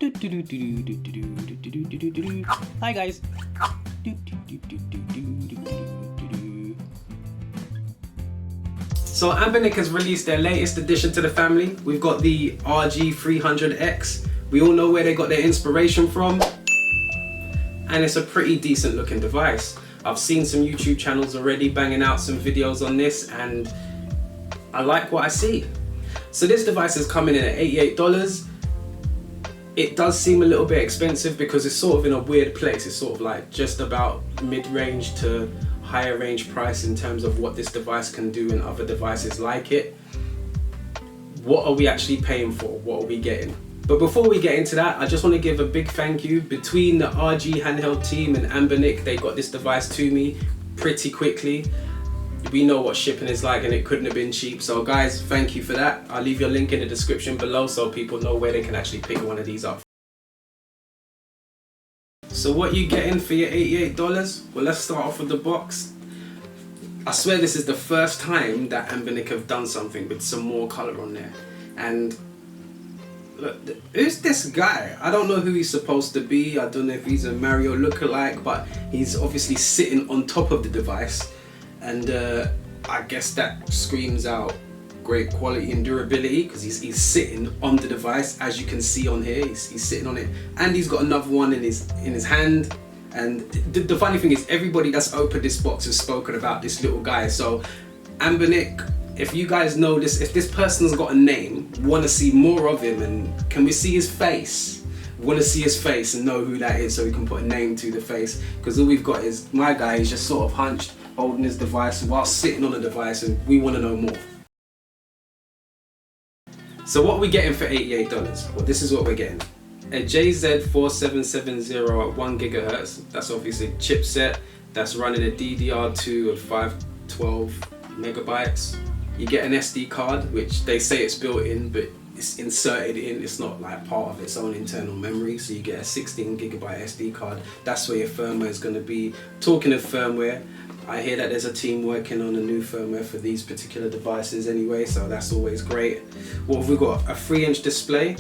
Hi guys. So Anbernic has released their latest addition to the family. We've got the RG300X. We all know where they got their inspiration from, and it's a pretty decent looking device. I've seen some YouTube channels already banging out some videos on this, and I like what I see. So this device is coming in at $88. It does seem a little bit expensive because it's sort of in a weird place. It's sort of like just about mid-range to higher range price in terms of what this device can do and other devices like it. What are we actually paying for? What are we getting? But before we get into that, I just want to give a big thank you between the RG handheld team and Anbernic. They got this device to me pretty quickly. We know what shipping is like, and it couldn't have been cheap. So guys, thank you for that. I'll leave your link in the description below so people know where they can actually pick one of these up. So what you getting for your $88? Well, let's start off with the box. I swear this is the first time that Anbernic have done something with some more color on there. And look, who's this guy? I don't know who he's supposed to be. I don't know if he's a Mario lookalike, but he's obviously sitting on top of the device. And I guess that screams out great quality and durability because he's sitting on the device, as you can see on here. He's sitting on it, and he's got another one in his hand. And the funny thing is, everybody that's opened this box has spoken about this little guy. So Anbernic, if you guys know this, if this person's got a name, want to see more of him, and can we see his face? Want to see his face and know who that is so we can put a name to the face, because all we've got is my guy. He's just sort of hunched, holding his device while sitting on the device, and we want to know more. So what are we getting for $88? Well, this is what we're getting. A JZ4770 at 1 GHz. That's obviously a chipset that's running a DDR2 of 512 megabytes. You get an SD card, which they say it's built in, but it's inserted in. It's not like part of its own internal memory. So you get a 16 gigabyte SD card. That's where your firmware is going to be. Talking of firmware, I hear that there's a team working on a new firmware for these particular devices anyway, so that's always great. What have we got? A 3-inch display,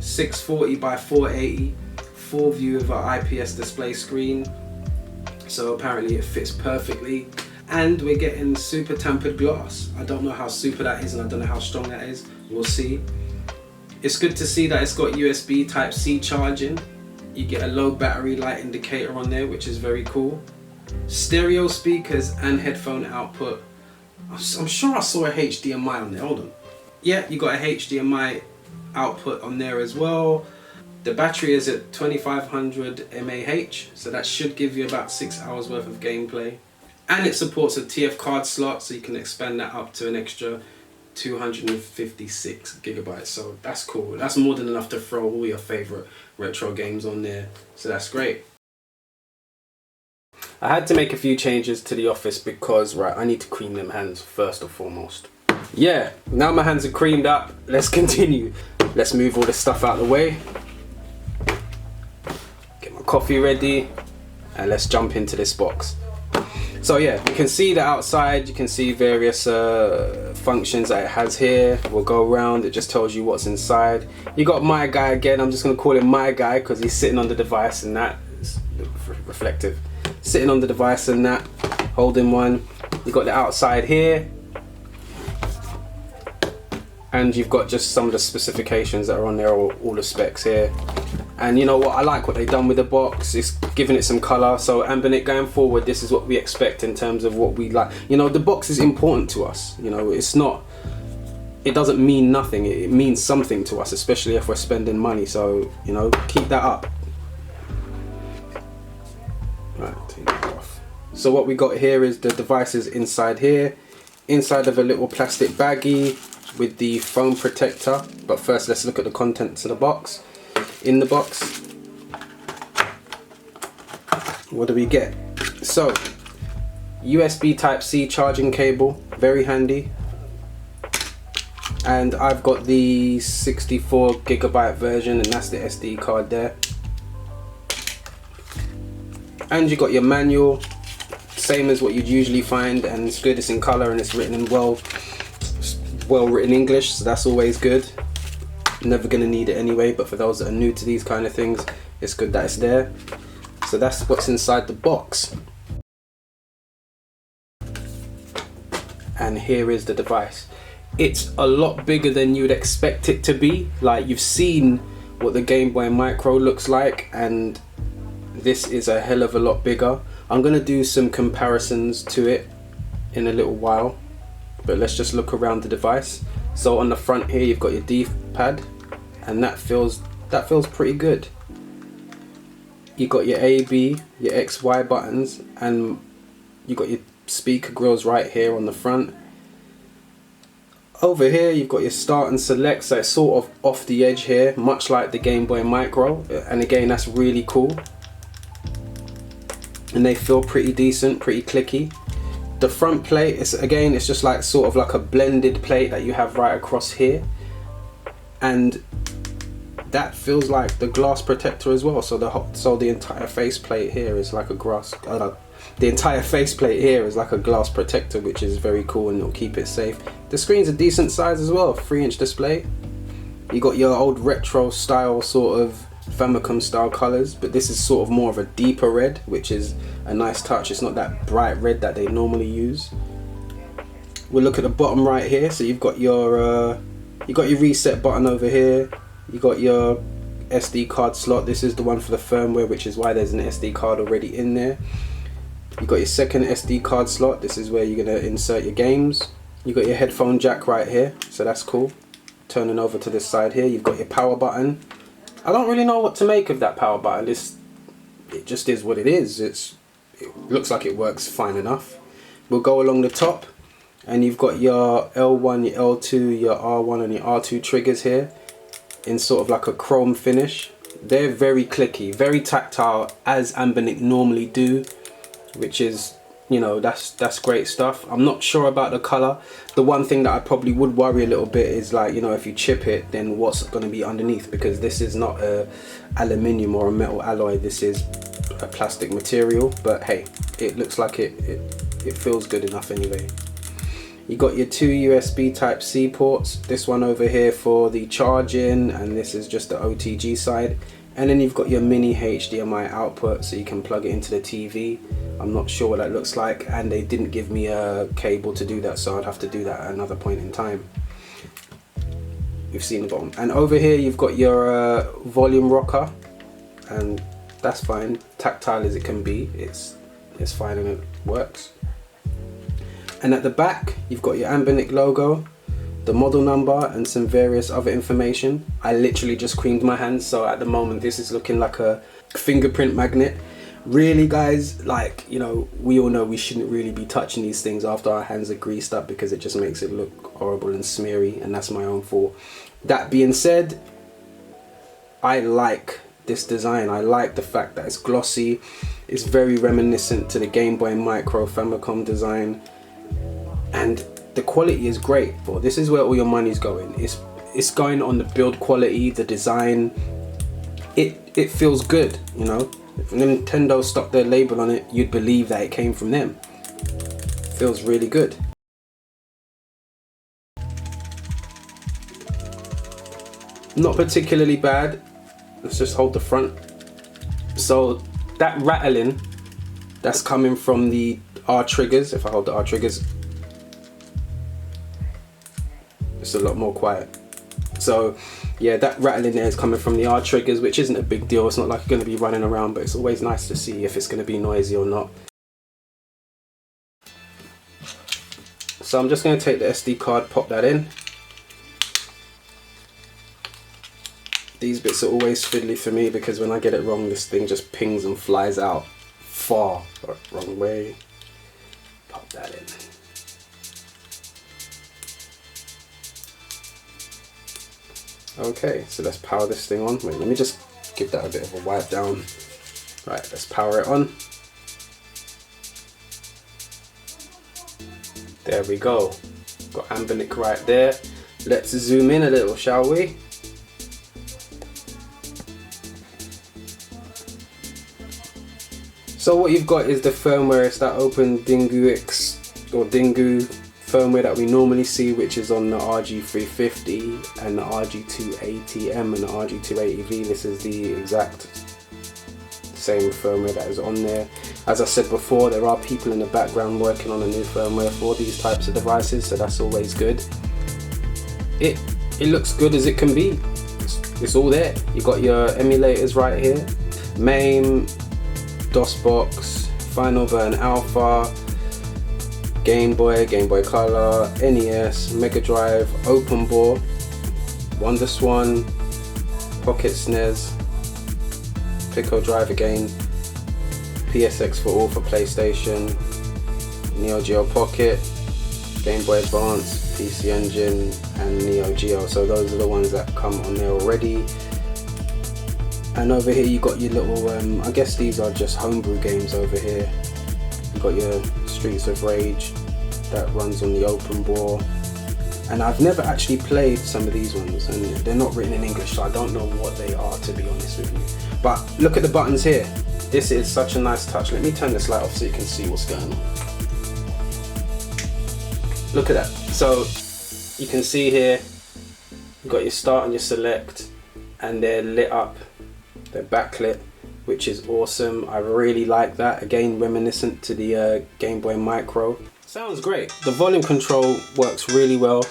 640 by 480, full view of our IPS display screen. So apparently it fits perfectly. And we're getting super tempered glass. I don't know how super that is, and I don't know how strong that is. We'll see. It's good to see that it's got USB Type-C charging. You get a low battery light indicator on there, which is very cool. Stereo speakers and headphone output. I'm sure I saw a HDMI on there. Hold on. Yeah, you got a HDMI output on there as well. The battery is at 2500 mAh, so that should give you about 6 hours worth of gameplay. And it supports a TF card slot, so you can expand that up to an extra 256 gigabytes. So that's cool. That's more than enough to throw all your favorite retro games on there. So that's great. I had to make a few changes to the office because, right, I need to cream them hands first and foremost. Yeah, now my hands are creamed up, let's continue. Let's move all this stuff out of the way. Get my coffee ready, and let's jump into this box. So yeah, you can see the outside, you can see various functions that it has here. We'll go around, it just tells you what's inside. You got my guy again. I'm just going to call him my guy because he's sitting on the device, and that is reflective. Sitting on the device and that, holding one. You've got the outside here, and you've got just some of the specifications that are on there, all the specs here. And you know what, I like what they've done with the box. It's giving it some color. So Anbernic, going forward, this is what we expect in terms of what we like. You know, the box is important to us. You know, it's not, it doesn't mean nothing. It means something to us, especially if we're spending money. So, you know, keep that up. Right, take that off. So what we got here is the devices inside here, inside of a little plastic baggie with the foam protector. But first, let's look at the contents of the box. In the box, what do we get? So, USB Type-C charging cable, very handy. And I've got the 64 gigabyte version, and that's the SD card there. And you got your manual, same as what you'd usually find, and it's good. It's in color and it's written in well written English, so that's always good. never gonna need it anyway, but for those that are new to these kind of things, it's good that it's there. So that's what's inside the box. And here is the device. It's a lot bigger than you'd expect it to be. Like, you've seen what the Game Boy Micro looks like, and this is a hell of a lot bigger. I'm gonna do some comparisons to it in a little while, but let's just look around the device. So on the front here, you've got your D-pad, and that feels pretty good. You got your A, B, your X, Y buttons, and you got your speaker grills right here on the front. Over here you've got your start and select, so it's sort of off the edge here, much like the Game Boy Micro, and again, that's really cool. And they feel pretty decent, pretty clicky. The front plate is, again, it's just like sort of like a blended plate that you have right across here, and that feels like the glass protector as well. So the entire faceplate here is like a glass. The entire faceplate here is like a glass protector, which is very cool, and it'll keep it safe. The screen's a decent size as well, 3-inch display. You got your old retro style sort of Famicom style colors, but this is sort of more of a deeper red, which is a nice touch. It's not that bright red that they normally use. We'll look at the bottom right here. So you've got your reset button over here. You got your SD card slot. This is the one for the firmware, which is why there's an SD card already in there. You got your second SD card slot. This is where you're gonna insert your games. You got your headphone jack right here, so that's cool. Turning over to this side here, you've got your power button. I don't really know what to make of that power button. It just is what it is. It looks like it works fine enough. We'll go along the top, and you've got your L1, your L2, your R1 and your R2 triggers here in sort of like a chrome finish. They're very clicky, very tactile, as Anbernic normally do, which is, you know, that's great stuff. I'm not sure about the color. The one thing that I probably would worry a little bit is, like, you know, if you chip it, then what's going to be underneath, because this is not a aluminium or a metal alloy. This is a plastic material, but hey, it looks like it feels good enough anyway. You got your 2 USB type C ports, this one over here for the charging, and this is just the OTG side. And then you've got your mini HDMI output, so you can plug it into the TV. I'm not sure what that looks like, and they didn't give me a cable to do that, so I'd have to do that at another point in time. You've seen the bottom. And over here you've got your volume rocker, and that's fine. Tactile as it can be, it's fine and it works. And at the back you've got your Anbernic logo, the model number, and some various other information. I literally just creamed my hands, so at the moment this is looking like a fingerprint magnet. Really guys, like, you know, we all know we shouldn't really be touching these things after our hands are greased up, because it just makes it look horrible and smeary, and that's my own fault. That being said, I like this design. I like the fact that it's glossy. It's very reminiscent to the Game Boy Micro Famicom design, and the quality is great. But this is where all your money's going. It's going on the build quality, the design. It feels good, you know. If Nintendo stuck their label on it, you'd believe that it came from them. Feels really good. Not particularly bad. Let's just hold the front. So that rattling, that's coming from the R triggers. If I hold the R triggers, it's a lot more quiet. So yeah, that rattling there is coming from the R triggers, which isn't a big deal. It's not like you're going to be running around, but it's always nice to see if it's going to be noisy or not. So I'm just going to take the SD card, pop that in. These bits are always fiddly for me, because when I get it wrong, this thing just pings and flies out far. Wrong way. Pop that in. Okay, so let's power this thing on. Wait, let me just give that a bit of a wipe down. Right, let's power it on. There we go. Got Anbernic right there. Let's zoom in a little, shall we? So what you've got is the firmware. It's that Open Dingu X or Dingu firmware that we normally see, which is on the RG350 and the RG280M and the RG280V. This is the exact same firmware that is on there. As I said before, there are people in the background working on a new firmware for these types of devices, so that's always good. It looks good as it can be. It's all there. You've got your emulators right here. MAME, DOSBox, Final Burn Alpha, Gameboy, Gameboy Color, NES, Mega Drive, Open Bore, WonderSwan, Pocket SNES, Pico Drive again, PSX for all for PlayStation, Neo Geo Pocket, Game Boy Advance, PC Engine, and Neo Geo. So those are the ones that come on there already. And over here you got your little, I guess these are just homebrew games over here. You got your Streets of Rage that runs on the Open Bore. And I've never actually played some of these ones, and they're not written in English, so I don't know what they are, to be honest with you. But look at the buttons here. This is such a nice touch. Let me turn this light off so you can see what's going on. Look at that. So you can see here, you've got your start and your select, and they're lit up. They're backlit, which is awesome. I really like that. Again, reminiscent to the Game Boy Micro. Sounds great. The volume control works really well,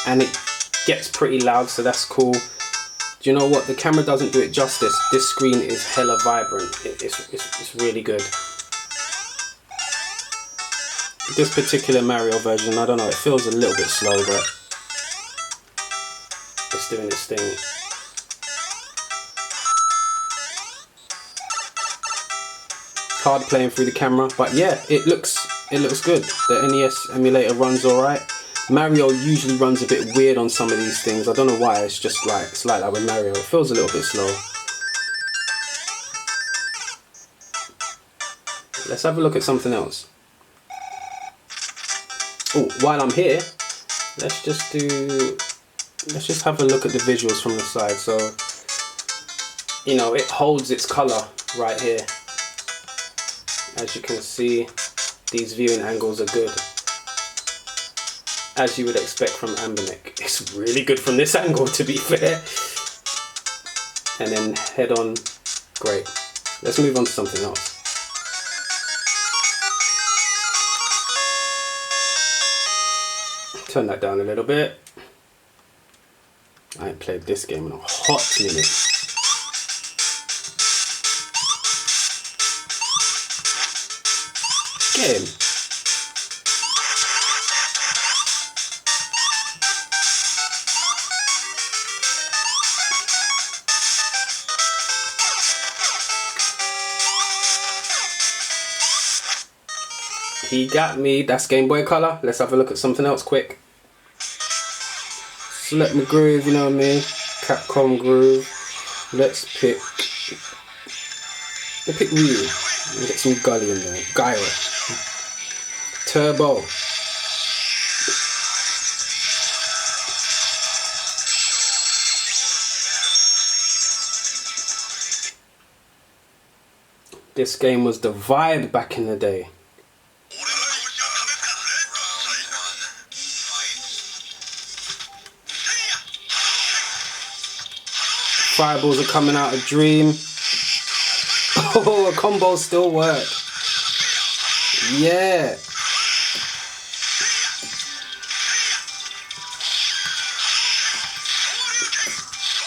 and it gets pretty loud, so that's cool. Do you know what? The camera doesn't do it justice. This screen is hella vibrant. It's really good. This particular Mario version, I don't know, it feels a little bit slow, but it's doing its thing. Hard playing through the camera, but yeah, it looks good. The NES emulator runs alright. Mario usually runs a bit weird on some of these things. I don't know why, it's just like, it's like that with Mario. It feels a little bit slow. Let's have a look at something else. Oh, while I'm here, let's just have a look at the visuals from the side. So, you know, it holds its color right here. As you can see, these viewing angles are good, as you would expect from Anbernic. It's really good from this angle, to be fair. And then head on, great. Let's move on to something else. Turn that down a little bit. I ain't played this game in a hot minute. Get him. He got me. That's Game Boy Color. Let's have a look at something else quick. Select my groove, you know what I mean? Capcom groove. Let's pick Ryu. Get some gully in there. Gyro. Turbo. This game was the vibe back in the day. Fireballs are coming out of Dream. Oh, a combo still work. Yeah.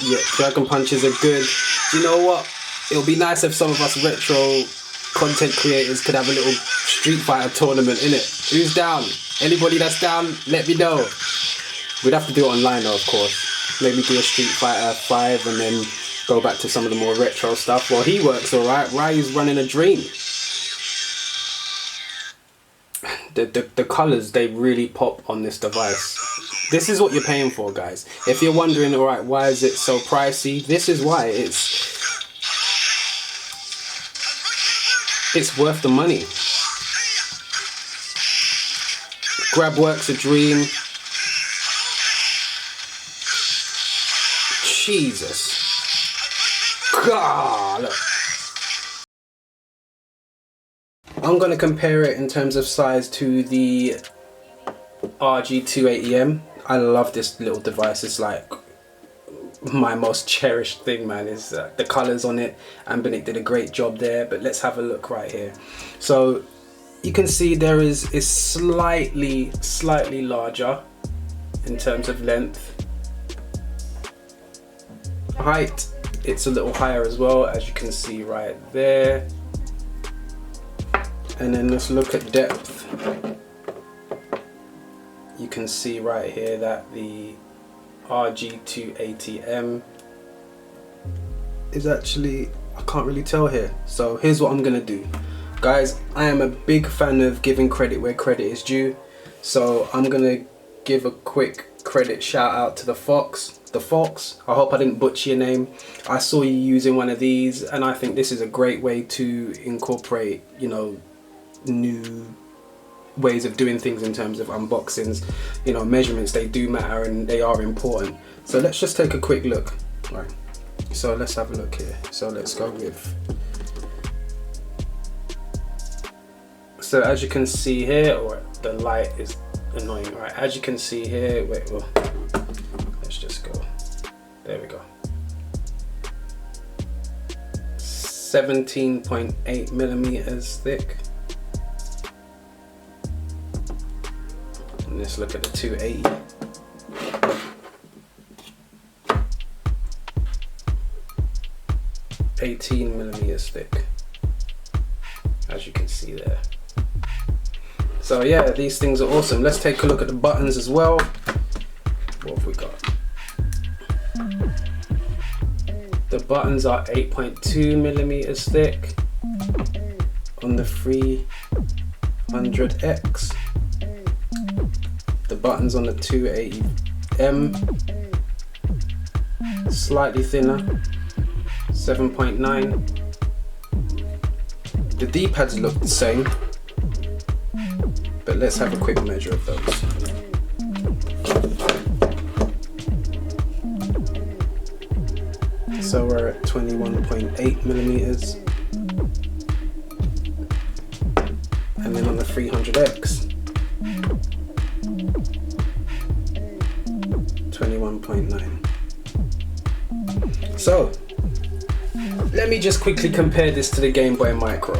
Yeah, Dragon Punches are good. You know what? It'll be nice if some of us retro content creators could have a little Street Fighter tournament, innit? Who's down? Anybody that's down, let me know. We'd have to do it online though, of course. Maybe do a Street Fighter 5 and then go back to some of the more retro stuff. Well, he works alright. Ryu's running a Dream. The colours, they really pop on this device. This is what you're paying for, guys. If you're wondering, alright, why is it so pricey? This is why. It's worth the money. Grab works a Dream. Jesus. God. I'm going to compare it in terms of size to the RG280M. I love this little device. It's like my most cherished thing, man. Is the colors on it. Anbernic did a great job there, but let's have a look right here. So you can see there is slightly larger in terms of length. Height, it's a little higher as well, as you can see right there. And then let's look at depth. You can see right here that the RG280M is actually, I can't really tell here. So here's what I'm gonna do. Guys, I am a big fan of giving credit where credit is due. So I'm gonna give a quick credit shout out to the Fox. I hope I didn't butcher your name. I saw you using one of these and I think this is a great way to incorporate, you know, new ways of doing things in terms of unboxings. You know, measurements, they do matter and they are important. So let's just take a quick look. Right, so let's have a look here. So let's go with, so as you can see here, or the light is annoying, right? As you can see here, wait, well, let's just go, there we go. 17.8 millimeters thick. And let's look at the 280. $18mm thick, as you can see there. So yeah, these things are awesome. Let's take a look at the buttons as well. What have we got? The buttons are 8.2mm thick on the 300X. The buttons on the 280M, slightly thinner, 7.9. The D-pads look the same, but let's have a quick measure of those. So we're at 21.8mm, and then on the 300X, 21.9. So let me just quickly compare this to the Gameboy Micro.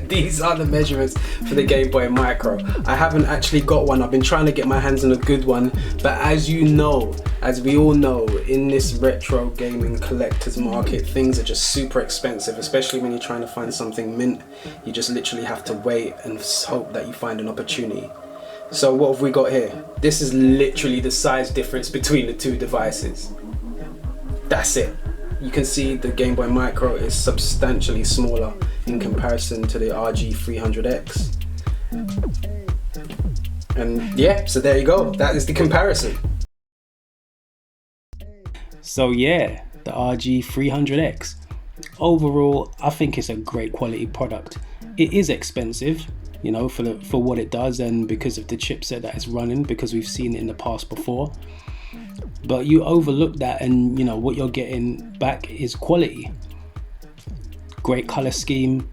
These are the measurements for the Gameboy Micro. I haven't actually got one. I've been trying to get my hands on a good one, but as you know, as we all know, in this retro gaming collectors market, things are just super expensive, especially when you're trying to find something mint. You just literally have to wait and hope that you find an opportunity. So what have we got here? This is literally the size difference between the two devices. That's it. You can see the Gameboy Micro is substantially smaller in comparison to the RG300X. And yeah, so there you go. That is the comparison. So yeah, the RG300X. Overall, I think it's a great quality product. It is expensive, you know, for what it does and because of the chipset that it's running, because we've seen it in the past before. But you overlook that and you know what you're getting back is quality. Great color scheme.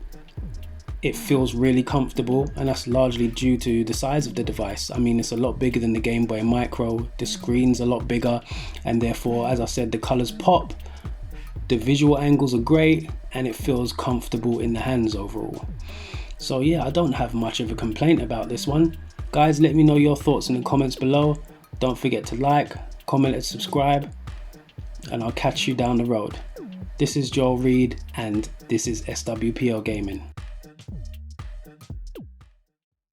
It feels really comfortable, and that's largely due to the size of the device. I mean, it's a lot bigger than the Gameboy Micro. The screen's a lot bigger, and therefore, as I said, the colors pop. The visual angles are great, and it feels comfortable in the hands overall. So yeah, I don't have much of a complaint about this one. Guys, let me know your thoughts in the comments below. Don't forget to like, comment and subscribe, and I'll catch you down the road. This is Joel Reed, and this is SWPL Gaming.